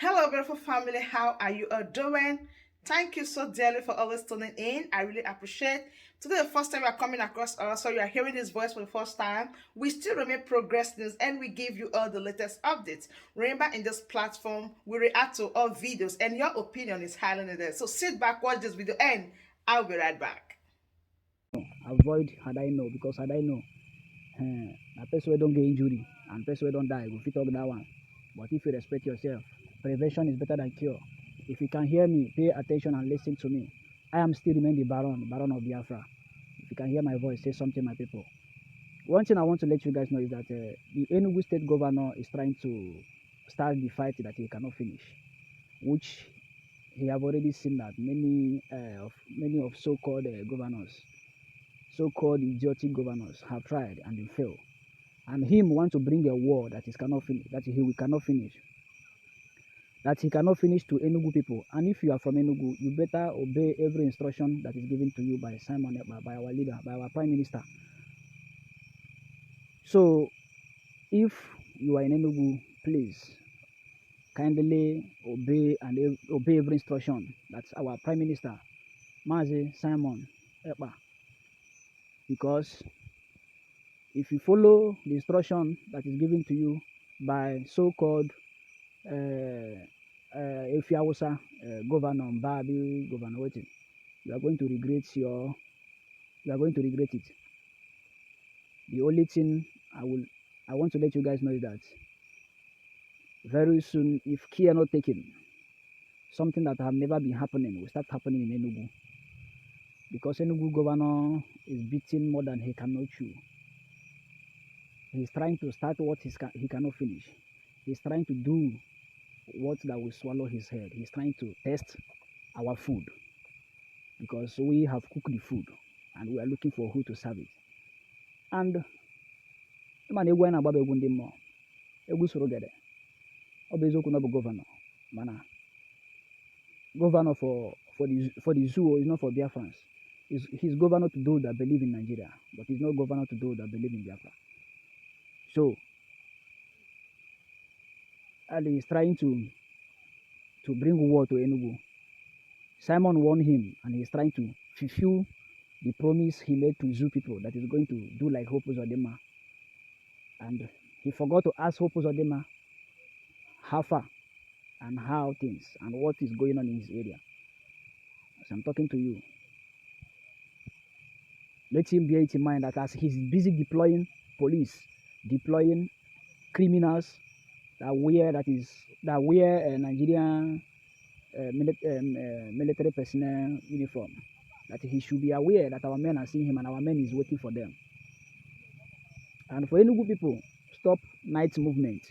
Hello, beautiful family. How are you all doing? Thank you so dearly for always tuning in. I really appreciate. Today, the first time you are coming across us, so you are hearing this voice for the first time. We still remain Progress News and we give you all the latest updates. Remember, in this platform, we react to all videos and your opinion is highly needed. So sit back, watch this video, and I'll be right back. Avoid had I know because had I know, a person wey don't get injury and person wey don't die go fit talk that one. But if you respect yourself, prevention is better than cure. If you can hear me, pay attention and listen to me. I am still remain the Baron of Biafra. If you can hear my voice, say something, my people. One thing I want to let you guys know is that the Enugu state governor is trying to start the fight that he cannot finish, which he have already seen that many of so-called governors, so-called idiotic governors have tried and they fail. And him want to bring a war that cannot finish, that he cannot finish to Enugu people. And if you are from Enugu, you better obey every instruction that is given to you by Simon Ekpa, by our leader, by our prime minister. So if you are in Enugu, please kindly obey every instruction. That's our prime minister, Mazi Simon Ekpa. Because if you follow the instruction that is given to you by so-called Efiawusa governor, Mbah, governor, waiting, you are going to regret it. The only thing I want to let you guys know is that very soon, if care not taken, something that have never been happening will start happening in Enugu. Because Enugu governor is beating more than he cannot chew. He's trying to start what he cannot finish. He's trying to do what that will swallow his head. He's trying to test our food because we have cooked the food and we are looking for who to serve it. And man, egwu na agbaba egwu ndị mmụọ, egwu soro gede. Ọ bụ eziokwu na ọ bụ gọvanọ, mana governor for the zoo is not for Biafrans. He's governor to those that believe in Nigeria, but he's not governor to those that believe in Biafra. So Ali is trying to bring war to Enugu. Simon warned him, and he's trying to fulfill the promise he made to zoo people that he's going to do like Hope Uzodinma. And he forgot to ask Hope Uzodinma how far and how things and what is going on in his area. As I'm talking to you, let him bear it in mind that as he's busy deploying police, deploying criminals that wear Nigerian military personnel uniform, that he should be aware that our men are seeing him and our men is waiting for them. And for Enugu people, stop night movement,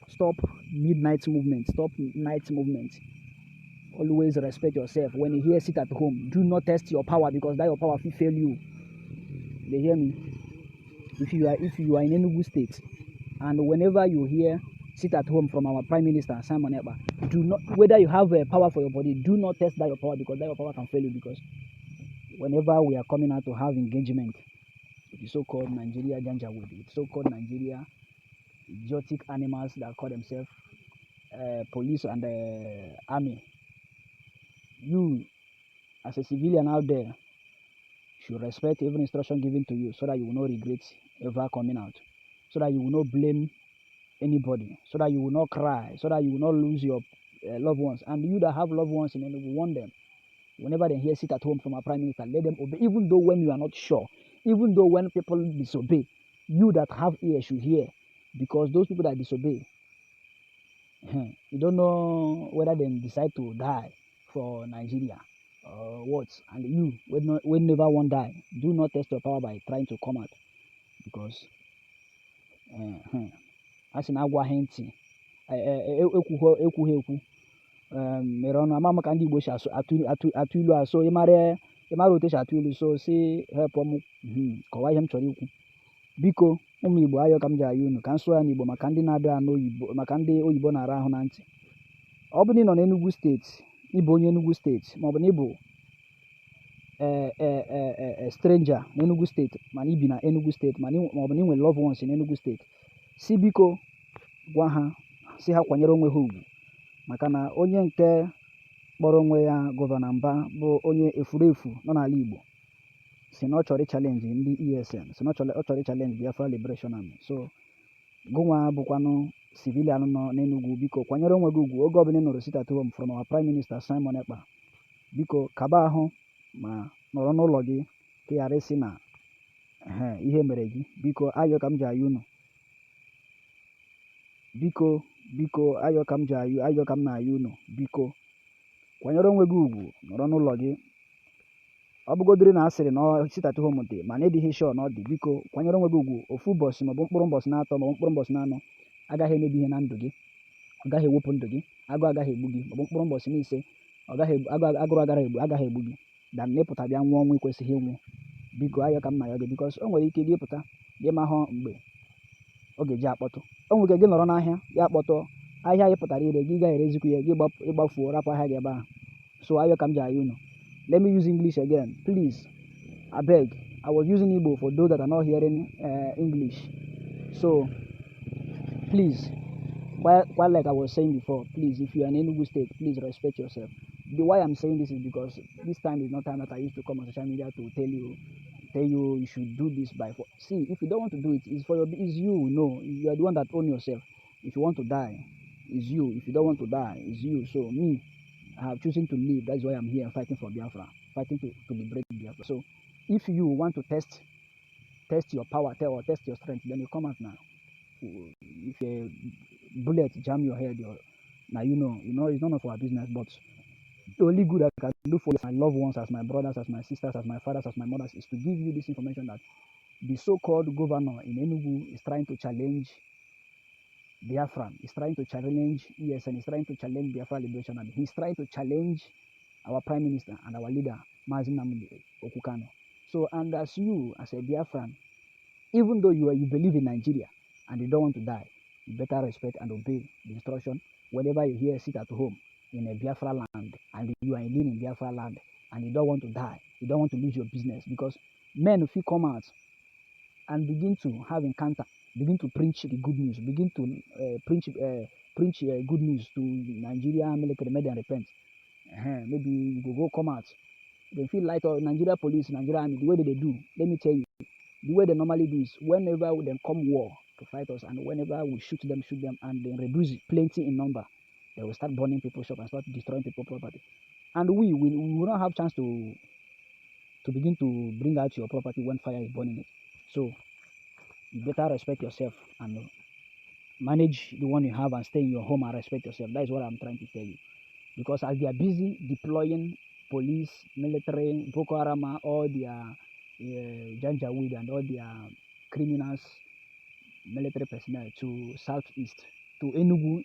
stop midnight movement, stop night movement. Always respect yourself. When you hear sit at home, do not test your power because that your power will fail you. They hear me? If you are in Enugu state, and whenever you hear sit at home from our prime minister Simon Ekpa, do not, whether you have a power for your body, do not test that your power because that your power can fail you. Because whenever we are coming out to have engagement with the so-called Nigeria Janjaweed, with so-called Nigeria idiotic animals that call themselves police and army, you as a civilian out there should respect every instruction given to you so that you will not regret ever coming out, so that you will not blame anybody, so that you will not cry, so that you will not lose your loved ones. And you that have loved ones in Enugu, warn them. Whenever they hear sit at home from our prime minister, let them obey, even though when you are not sure, even though when people disobey, you that have ears should hear, because those people that disobey, you don't know whether they decide to die for Nigeria or what. And you will never want die. Do not test your power by trying to come out, because as in agwa henti ekwughị ekwu mere ọnụ ama maka ndị Igbo si atụ ilu so ịmara otu esi atụ ilu, so si help m kọwaa ihe m chọrọ ikwu. Biko ụmụ Igbo, ayọ ka m ji ayọ unu ka m sụọ ya n'Igbo maka ndị na-adị anụ oyibo, maka ndị oyibo na-ara ahụ na ntị. Ọ bụ na ị nọ n'Enugu steeti, ịbụ onye Enugu steeti, maọbụ na ịbụ stranger n'Enugu steeti mana ibi na Enugu steeti, maọbụ na ị nwere loved ones in Enugu steeti, si biko gwa ha, si ha kwanyere onwe ha ugwu, maka na onye nke kpọrọ onwe ya gọvanọ Mbah bụ onye efurefu nọ n'ala Igbo si na ọ chọrọ ịchalenji ndị ESN, si na ọ chọrọ ịchalenji Biafra Liberation Army. So gụnwa bụkwanụ civilian nọ n'Enugu, biko kwanyere onwe gị ugwu oge ọbụla ị nụrụ sit at home from our Prime Minister Simon Ekpa. Biko kaba ahụ ma nọrọ n'ụlọ gị ka ị ghara ịsị na ihe mere gị. Biko ayọ ka m ji ayọ unu, biko ayọ ka m na-ayọ unu, biko kwanyere onwe gị ugwu, nọrọ n'ụlọ gị. Ọ bụgodiri na asịrị na sit at home dị mana ịdịghị sure na ọ dị, biko kwanyere onwe gị ugwu. Ofu ụbọchị maọbụ mkpụrụ ụbọchị na-atọ maọbụ mkpụrụ ụbọchị na-anọ agaghị emebi ihe na ndụ gị, ọ gaghị ewepụ ndụ gị, agụụ agaghị egbu gị, maọbụ mkpụrụ ụbọchị na ise agụrụ agaghị egbu gị dan na ịpụta bịa nwụọ ọnwụ ikwesịghị ịnwụ. Biko ayọ ka m na-ayọ gị, bikos o nwere ike gị pụta gị mahụ mgbe ọ ga-eji akpọtụ. O nwere ike gị nọrọ n'ahịa ya akpọtọ, ahịa anyị pụtara ire gị gaghị erezikwu ya, gị ịgbafuo rapụ ahịa gị ebe ahụ. So ayọ ka m ji ayọ unu. Let me use English again, please. Abeg, I was using Igbo for those that are not hearing English. So please, while like I was saying before, please, if you are in Enugu State, please respect yourself. The why I'm saying this is because this time is not time that I used to come on social media to tell you you should do this by force. See, if you don't want to do it, it's you. No, you are the one that own yourself. If you want to die, it's you. If you don't want to die, it's you. So me, I have chosen to live. That's why I'm here fighting for Biafra, fighting to liberate Biafra. So if you want to test your power or test your strength, then you come out now. If a bullet jam your head, now you know it's none of our business. But the only good I can do for my loved ones, as my brothers, as my sisters, as my fathers, as my mothers, is to give you this information that the so-called governor in Enugu is trying to challenge Biafra. He's trying to challenge ESN. He's trying to challenge Biafra Liberation Army. He's trying to challenge our Prime Minister and our leader, Mazi Nnamdi Okukano. So, and as you, as a Biafran, even though you believe in Nigeria and you don't want to die, you better respect and obey the instruction. Whenever you hear sit at home in a Biafra land and you are living in Biafra land and you don't want to die, you don't want to lose your business, because men, if you come out and begin to have encounter, begin to preach the good news, begin to preach good news to Nigeria military, make them repent. Maybe you go come out, they feel like Nigeria police, Nigeria army, the way they do. Let me tell you, the way they normally do is whenever they come war to fight us, and whenever we shoot them, and they reduce plenty in number, they will start burning people's shop and start destroying people's property. And we will not have chance to begin to bring out your property when fire is burning it. So you better respect yourself and manage the one you have and stay in your home and respect yourself. That is what I'm trying to tell you. Because as they are busy deploying police, military, Boko Haram, all their Janjaweed and all their criminals, military personnel to southeast, to Enugu,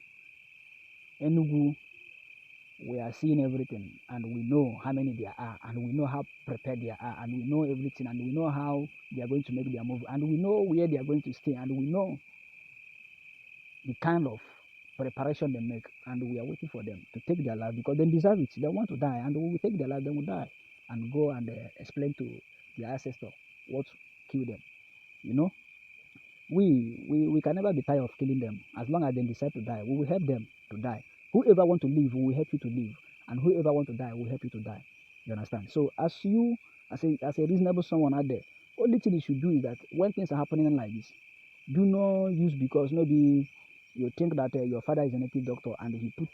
we are seeing everything, and we know how many there are, and we know how prepared they are, and we know everything, and we know how they are going to make their move, and we know where they are going to stay, and we know the kind of preparation they make, and we are waiting for them to take their life because they deserve it. They want to die, and when we take their life, they will die and go and explain to their ancestor what killed them. You know, we can never be tired of killing them. As long as they decide to die, we will help them to die. Whoever want to live, we will help you to live, and whoever want to die, we will help you to die. You understand? So as you, as a reasonable someone out there, only thing you should do is that when things are happening like this, do not use because maybe you think that your father is a native doctor and he put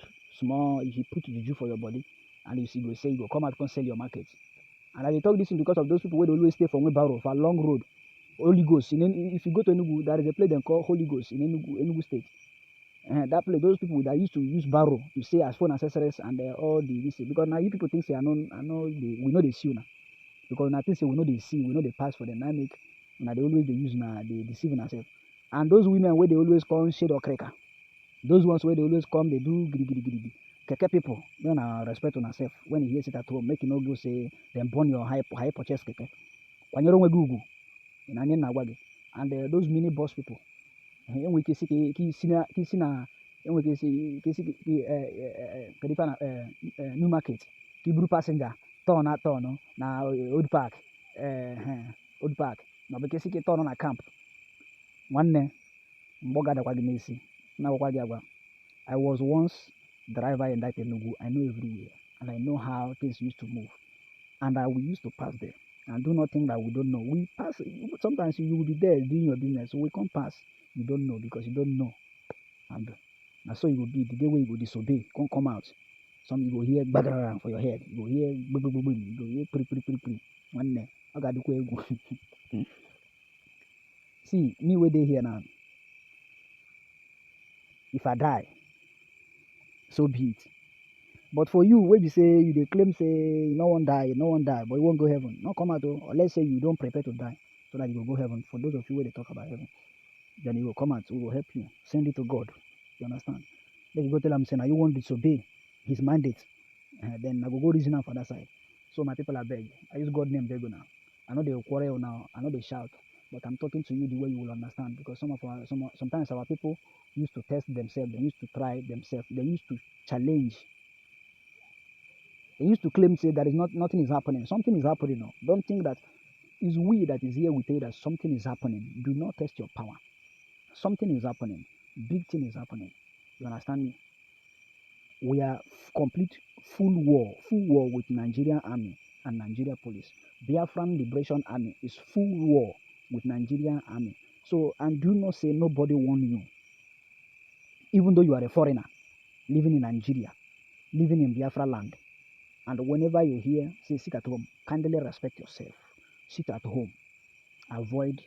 juju for your body, and you go say you go come out and sell your market. And I talk this because of those people who always stay from Webaro for a long road. Holy Ghost. If you go to Enugu, there is a place they call Holy Ghost in Enugu State. That place, those people that used to use barrow to say as phone accessories and all this, because now you people think say we know they see now. Because now things say we know they see, we know they pass for them. Now make now they always they use now they deceive themselves. And those women where they always come shade or cracker, those ones where they always come they do gidi. Keke people, when I respect on yourself, when you hear it at home, make you no go say then burn your high purchase keke. When you're on Google, in Anian Nawagi, and those mini boss people. And we can see new market, blue passenger, turn na old park, now because he turn on a camp. One day, I was once driver in that Enugu. I know everywhere, and I know how things used to move. And we used to pass there. And do not think that we don't know. We pass. Sometimes you will be there doing your business, so we can't pass. You don't know because you don't know. And so it will be the day when you go disobey, can't come out. Some you go hear background for your head. You go hear boom, boom, boom, boom. You go hear pri. One day, I got the See, me where they here now. If I die, so be it. But for you, where you say you dey claim say no one die, but you won't go heaven. Not come out though. Or let's say you don't prepare to die so that you will go heaven. For those of you where they talk about heaven, then he will come out, we will help you. Send it to God. You understand? Then you go tell him saying, you won't disobey his mandate. Then I will go reason for that side. So my people are beg. I use God name beg now. I know they will quarrel now. I know they shout. But I'm talking to you the way you will understand. Because sometimes our people used to test themselves. They used to try themselves. They used to challenge. They used to claim say that is nothing is happening. Something is happening now. Don't think that it's we that is here. We tell you that something is happening. Do not test your power. Something is happening. Big thing is happening. You understand me? We are complete full war with Nigerian army and Nigeria police. Biafran Liberation Army is full war with Nigerian army. So, and do not say nobody warn you. Even though you are a foreigner living in Nigeria, living in Biafra land, and whenever you hear, say sit at home, kindly respect yourself. Sit at home. Avoid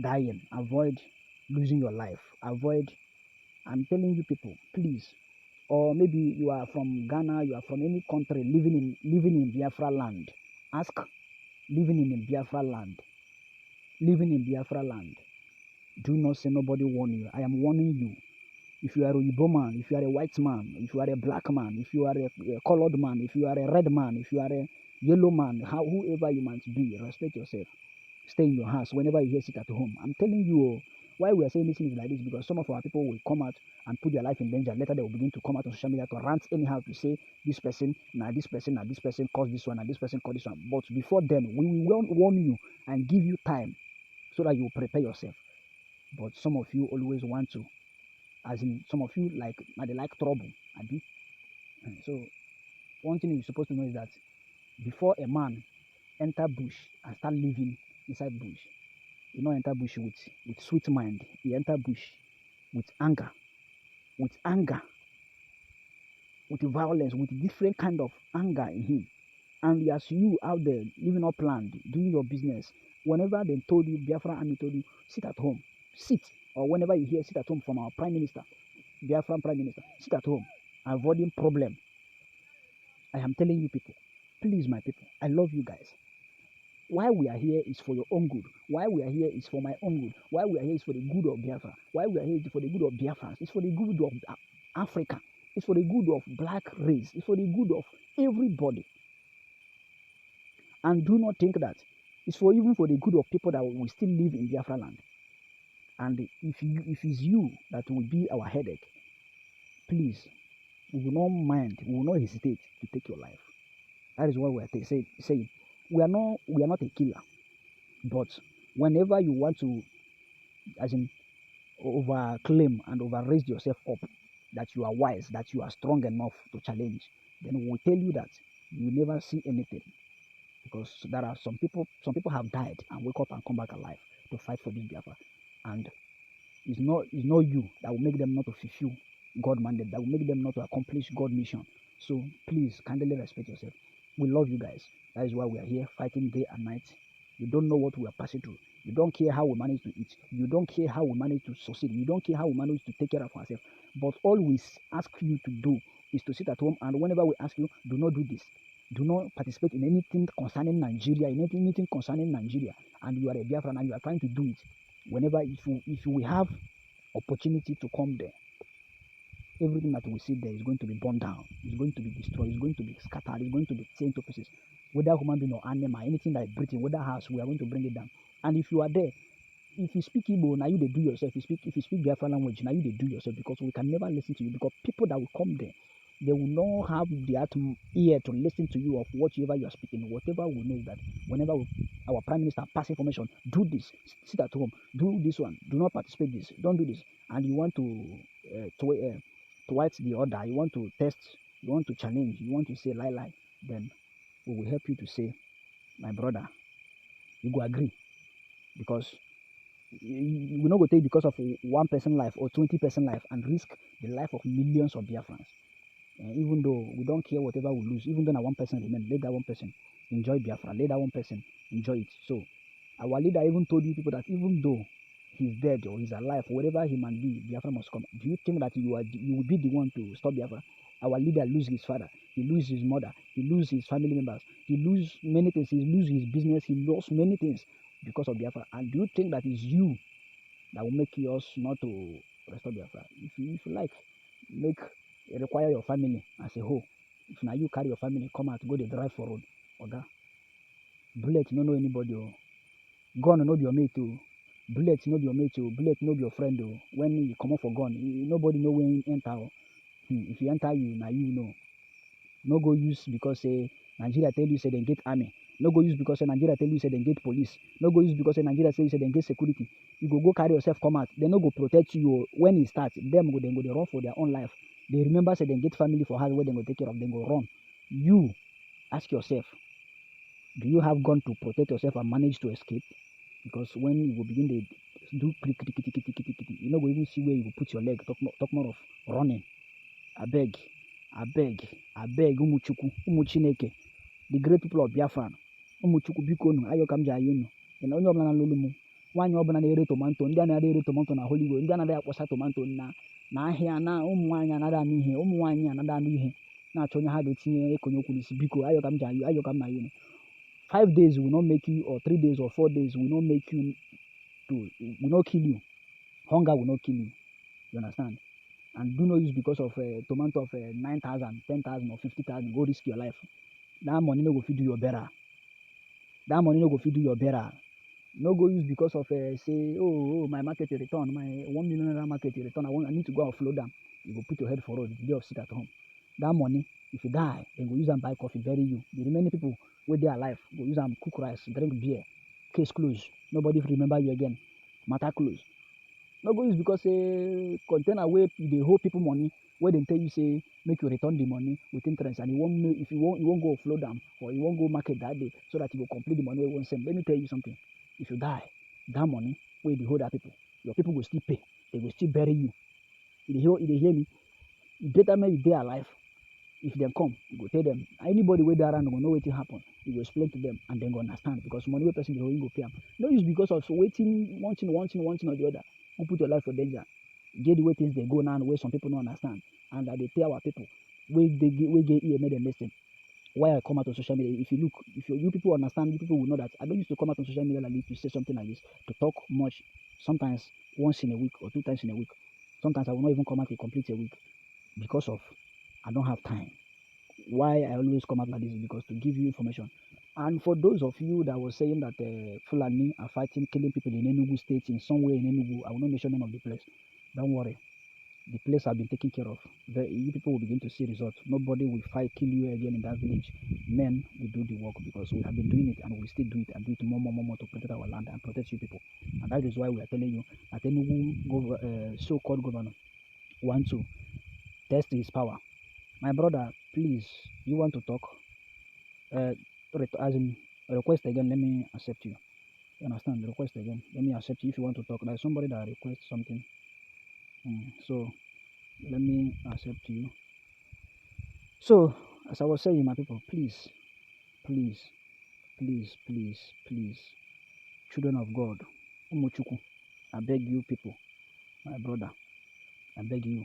dying. Avoid losing your life. Avoid. I'm telling you people, please. Or maybe you are from Ghana, you are from any country living in Biafra land. Ask living in Biafra land. Living in Biafra land. Do not say nobody warn you. I am warning you. If you are a Igbo man, if you are a white man, if you are a black man, if you are a colored man, if you are a red man, if you are a yellow man, whoever you might be, respect yourself. Stay in your house whenever you hear sit at home. I'm telling you, why we are saying this is like this, because some of our people will come out and put their life in danger. Later they will begin to come out on social media to rant anyhow to say this person, this person caused this one, and this person caused this one. But before then, we will warn you and give you time so that you will prepare yourself. But some of you always want to, as in some of you they like trouble. So one thing you're supposed to know is that before a man enter bush and start living inside bush, you not enter bush with sweet mind. You enter bush with anger, with violence, with different kind of anger in him. And as you out there living up land, doing your business, whenever they told you, Biafra Army told you, sit at home, sit. Or whenever you hear sit at home from our Prime Minister, Biafran Prime Minister, sit at home, avoiding problem. I am telling you people, please my people, I love you guys. Why we are here is for your own good. Why we are here is for my own good. Why we are here is for the good of Biafra. Why we are here is for the good of Biafrans. It's for the good of Africa. It's for the good of black race. It's for the good of everybody. And do not think that it's even for the good of people that will still live in Biafra land. And if it's you that will be our headache, please, we will not mind, we will not hesitate to take your life. That is what we are saying. We are not a killer, but whenever you want to, as in, overclaim and overraise yourself up, that you are wise, that you are strong enough to challenge, then we will tell you that you never see anything, because there are some people have died and wake up and come back alive to fight for this Biafra, and it's not you that will make them not to fulfill God mandate, that will make them not to accomplish God mission. So please, kindly respect yourself. We love you guys. That is why we are here fighting day and night. You don't know what we are passing through. You don't care how we manage to eat. You don't care how we manage to succeed. You don't care how we manage to take care of ourselves. But all we ask you to do is to sit at home, and whenever we ask you, do not do this. Do not participate in anything concerning Nigeria, anything concerning Nigeria, and you are a Biafran and you are trying to do it. Whenever, if we have opportunity to come there, everything that we see there is going to be burned down, it's going to be destroyed, it's going to be scattered, it's going to be torn to pieces. Whether human being or animal, anything that is breathing, whether house, we are going to bring it down. And if you are there, if you speak Igbo, now you they do yourself. If you speak Biafra language, now you they do yourself, because we can never listen to you, because people that will come there, they will not have the ear to listen to you of whatever you are speaking. Whatever we know is that whenever our Prime Minister pass information, do this, sit at home, do this one, do not participate this, don't do this, and you want to towards the order, you want to test, you want to challenge, you want to say lie, then we will help you to say, my brother, you go agree, because we not go take because of one person life or 20% life and risk the life of millions of Biafrans. Even though we don't care whatever we lose, even though that one person remain, let that one person enjoy Biafra, let that one person enjoy it. So our leader even told you people that even though he's dead or he's alive, whatever he might be, Biafra must come. Do you think that you will be the one to stop Biafra? Our leader lose his father, he lose his mother, he lose his family members, he lose many things, he lose his business, he lost many things because of Biafra. And do you think that is you that will make us not to restore Biafra? If you like, make require your family as a whole. If now you carry your family, come out, go the drive for road. Okay? Bullet no know anybody. Oh. Gun no be your mate. Oh. Bullet no be your mate. Oh. Bullet no be your friend. Oh. When you come up for gun, nobody know when you enter. Oh. If you enter, you now you know. No go use because Nigeria tell you say they get army. No go use because Nigeria tell you say they get police. No go use because Nigeria say they get security. You go carry yourself, come out. They no go protect you. When it starts, them go they run for their own life. They remember say they get family for house where they go take care of them, go run. You ask yourself, do you have gun to protect yourself and manage to escape? Because when you will begin to do you no go even see where you will put your leg. Talk more of running. I beg, Umuchukwu, Umuchineke, the great people of Biafra, Umuchukwu bikonu, ayokam jayunu, and onye ọbụla na-alụlụ m, nwaanyị ọbụla na-ere tomato, ndị a na-ere tomato na Hollywood, ndị a na-ere akpọsa tomato na ahịa, na ụmụ nwaanyị anaghị anụ ihe, ụmụ nwaanyị anaghị anụ ihe, na-achọ onye ha ga-etinye ekonye okwu n'isi, biko ayokam jayu, ayokam na yunu. 5 days will not make you, or 3 days or 4 days will not make you will not kill you. Hunger will not kill you. You understand? And do not use because of a tomato of 9,000, 10,000 or 50,000, go risk your life. That money no go feed you your better. That money no go feed you your better. No go use because of say, oh, my market return, my 1 million naira market return, I need to go and flow down. You go put your head for road the day of sick at home. That money, if you die, then go use and buy coffee, bury you. The remaining people where they are alive, go use and cook rice, drink beer. Case closed. Nobody remember you again. Matter closed. No go use because container where they hold people money, where they tell you say make you return the money with interest, and if you won't go flow down or you won't go market that day so that you will complete the money you won't send. Let me tell you something. If you die, that money where they hold that people, your people will still pay. They will still bury you. If they hear me, you better make they alive. If they come, you go tell them. Anybody where they around will know what will happen. You will explain to them and then go understand because money where person they go pay them. No use because of waiting, one thing or the other. Who put your life for danger. Get the way things they go now where some people don't understand. And that they tell our people where they get ear made them listen. Why I come out on social media, if you people understand, you people will know that I don't used to come out on social media like this to say something like this, to talk much, sometimes once in a week or 2 times in a week. Sometimes I will not even come out a complete a week because of I don't have time. Why I always come out like this is because to give you information. And for those of you that were saying that Fulani are fighting, killing people in Enugu state, in somewhere in Enugu, I will not mention the name of the place. Don't worry. The place has been taken care of. You people will begin to see results. Nobody will kill you again in that village. Men will do the work because we have been doing it and we will still do it and do it more to protect our land and protect you people. And that is why we are telling you that Enugu so-called governor wants to test his power. My brother, please, you want to talk? As in request again, let me accept you. You understand? Request again. Let me accept you if you want to talk. There's somebody that requests something. So let me accept you. So as I was saying, my people, please, children of God, Umuchukwu, I beg you people, my brother, I beg you.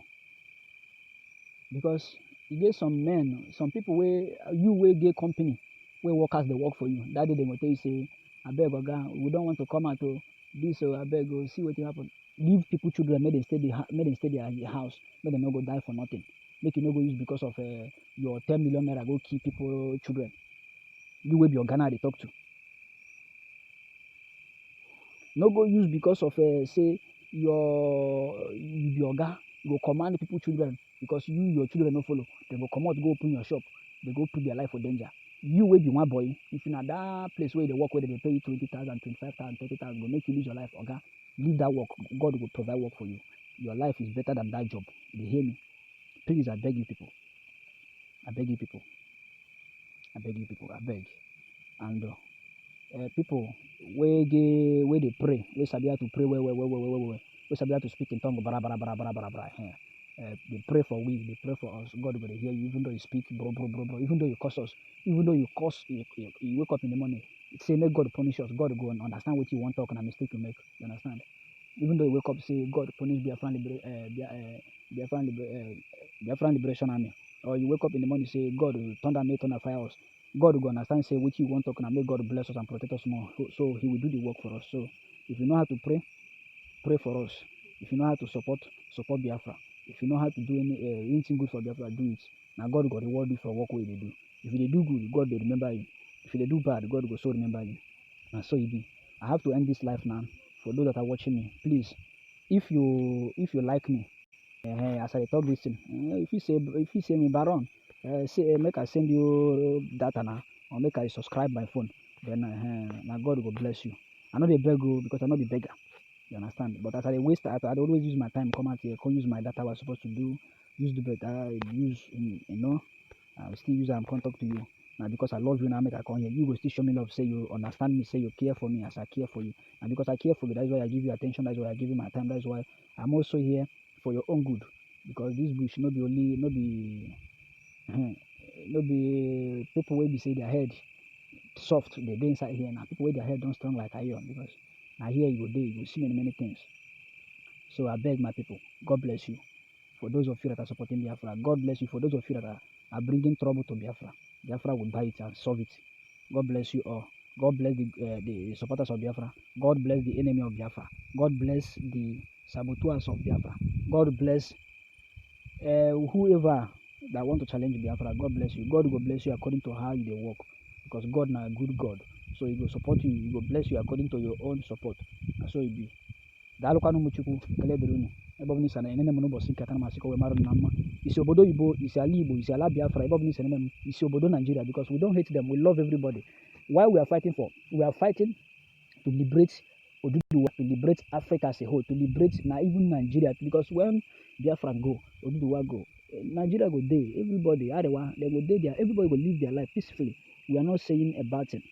Because you get some men, some people where you will get company, where workers they work for you. That day they will tell you say, I beg Oga, we don't want to come out to this, so I beg go see what will happen. Leave people children, make them stay their house, make them not go die for nothing. Make you not go use because of your 10 million naira go keep people children. You will be your Ghana they talk to. No go use because of say you be Oga, you go command people children because your children no follow. They go come out, go open your shop, they go put their life for danger. You will be one boy. If you're in that place where they work where they pay you 20,000, 25,000, 30,000, go make you lose your life, Oga. Leave that work. God will provide work for you. Your life is better than that job. You hear me? Please, I beg you people. I beg you people. I beg you people. I beg. And people where they pray, we sabi how to pray we sabi how to speak in tongue, bara. They pray for we, they pray for us. God will hear you, even though you speak, bro. Even though you curse us, even though you curse, you wake up in the morning, say, make God punish us. God will go and understand what you want to talk and a mistake you make. You understand? Even though you wake up, say, God punish Biafran Liberation Army. Or you wake up in the morning, say, God will thunder fire us. God will go understand, say, what you want to talk and make God bless us and protect us more. So He will do the work for us. So if you know how to pray, pray for us. If you know how to support Biafra. If you know how to do anything good for Biafra, do it. Now God will reward you for work way they do. If they do good, God will remember you. If they do bad, God will so remember you. And so it be. I have to end this life now. For those that are watching me, please, if you like me, as I talk this thing, if you say me Baron, say make I send you data now, or make I subscribe my phone, then now God will bless you. I know they beg you because I know the beggar. You understand? But as I waste, I always use my time, come out here, come use my data I was supposed to do, use the better, I still use and come talk to you. Now because I love you now, make I come here. You go still show me love, say you understand me, say you care for me as I care for you. And because I care for you, that's why I give you attention, that's why I give you my time, that's why I'm also here for your own good. Because this bush no be people will be say their head soft, they dey inside here now. People with their head don't strong like iron because now here you go there, you go see many things. So I beg my people, God bless you. For those of you that are supporting Biafra, God bless you. For those of you that are bringing trouble to Biafra, Biafra will buy it and solve it. God bless you all. God bless the supporters of Biafra. God bless the enemy of Biafra. God bless the saboteurs of Biafra. God bless whoever that want to challenge Biafra. God bless you. God will bless you according to how you work. Because God now a good God. So He will support you. He will bless you according to your own support. And so it be. Daalụkwanụ m Chukwu, ekele dịrị unu. Ebe ọbụla isi na-enene m n'ụbọchị nke aka na masị ka o wee mara na mma. Isi obodo Igbo, isi ala Igbo, isi ala Biafra, ebe ọbụla isi na-eme m, isi obodo Nigeria, because we don't hate them, we love everybody. Why we are fighting for? We are fighting to liberate Oduduwa, to liberate Africa as a whole, to liberate even Nigeria, because when Biafra go, Oduduwa go, Nigeria go there, everybody, Arewa, they go there, everybody will live their life peacefully. We are not saying a bad thing.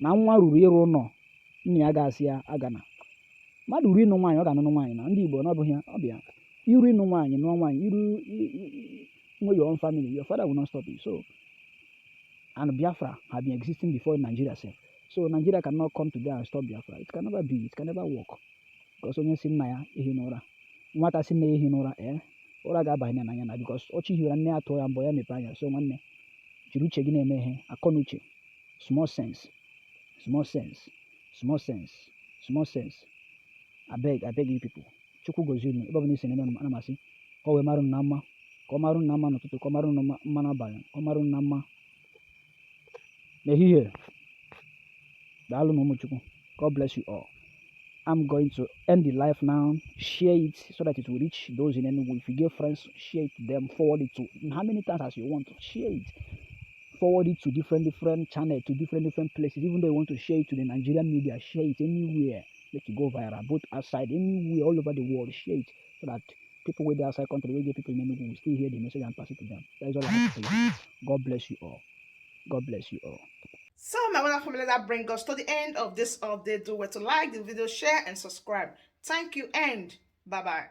Na nwa ruru ịrụ ụlọ, nna ya ga-asị ya agana. Mmadụ iri ịnụ nwaanyị ọ ga-anụ nwaanyị na ndị Igbo n'ọbụghị ya ọ bịa iru ịnụ nwaanyị nụọ nwaanyị iru nwe your own family, your father will not stop you. So and Biafra have been existing before Nigeria sef. So Nigeria cannot come today and stop Biafra. It can never be, it can never work. Because onye si nna ya ehi n'ụra, nwata si nne ya ehi n'ụra, ụra ga-abanye n'anya na because ọchị hiwara nne ya tụọ ya mbọ ya mepee anya. So nwanne jiri uche gị na-eme ihe, akọ na uche, small sense. I beg you people. Chukwu gozie unu. Ebe ọbụla isi na-eme m, ana m asị ka ọ wee marụ na mma, ka ọ marụ na mma n'ụtụtụ, ka ọ marụ na mma n'abalị, ka ọ marụ na mma n'ehihie. Daalụ na ụmụ Chukwu. God bless you all. I'm going to end the live now. Share it so that it will reach those in Enugu. If you get friends, share it to them. Forward it to how many times as you want. Share it. Forward it to different channels, to different places. Even though you want to share it to the Nigerian media, share it anywhere. Make it go viral, both outside, anywhere, all over the world. Share it so that people with the outside country, we get people in Enugu, will still hear the message and pass it to them. That is all I have to tell you. God bless you all. God bless you all. So my wonderful family, that brings us to the end of this update. Do well to like the video, share, and subscribe. Thank you, and bye-bye.